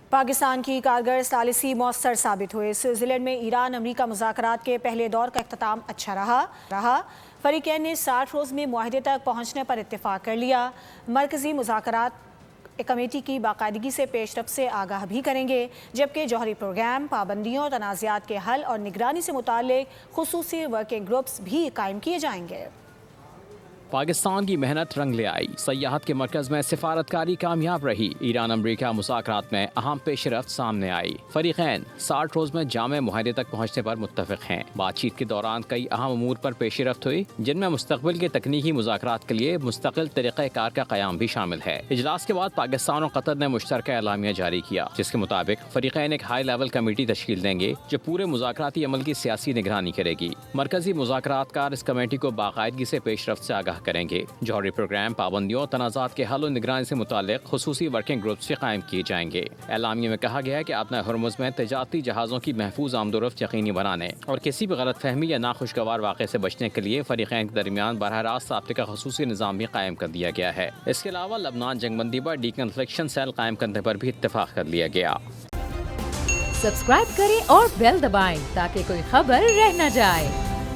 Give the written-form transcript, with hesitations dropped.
پاکستان کی کارگر ثالثی مؤثر ثابت ہوئے۔ سوئٹزرلینڈ میں ایران امریکہ مذاکرات کے پہلے دور کا اختتام اچھا رہا۔ فریقین نے 60 روز میں معاہدے تک پہنچنے پر اتفاق کر لیا۔ مرکزی مذاکرات کمیٹی کی باقاعدگی سے پیش رفت سے آگاہ بھی کریں گے، جبکہ جوہری پروگرام، پابندیوں، تنازعات کے حل اور نگرانی سے متعلق خصوصی ورکنگ گروپس بھی قائم کیے جائیں گے۔ پاکستان کی محنت رنگ لے آئی۔ سیاحت کے مرکز میں سفارتکاری کامیاب رہی۔ ایران امریکہ مذاکرات میں اہم پیش رفت سامنے آئی۔ فریقین 60 روز میں جامع معاہدے تک پہنچنے پر متفق ہیں۔ بات چیت کے دوران کئی اہم امور پر پیش رفت ہوئی، جن میں مستقبل کے تکنیکی مذاکرات کے لیے مستقل طریقہ کار کا قیام بھی شامل ہے۔ اجلاس کے بعد پاکستان اور قطر نے مشترکہ اعلامیہ جاری کیا، جس کے مطابق فریقین ایک ہائی لیول کمیٹی تشکیل دیں گے جو پورے مذاکراتی عمل کی سیاسی نگرانی کرے گی۔ مرکزی مذاکرات کار اس کمیٹی کو باقاعدگی سے پیش رفت سے آگاہ کریں گے۔ جوہری پروگرام، پابندیوں، تنازعات کے حل و نگرانی سے متعلق خصوصی ورکنگ گروپس بھی قائم کیے جائیں گے۔ اعلامیہ میں کہا گیا ہے کہ اپنا ہرمز میں تجارتی جہازوں کی محفوظ آمد و رفت یقینی بنانے اور کسی بھی غلط فہمی یا ناخوشگوار واقعے سے بچنے کے لیے فریقین کے درمیان براہ راست رابطے کا خصوصی نظام بھی قائم کر دیا گیا ہے۔ اس کے علاوہ لبنان جنگ بندی پر ڈی کنفلکشن سیل قائم کرنے پر بھی اتفاق کر لیا گیا۔ سبسکرائب کریں اور بیل دبائیں تاکہ کوئی خبر رہ نہ جائے۔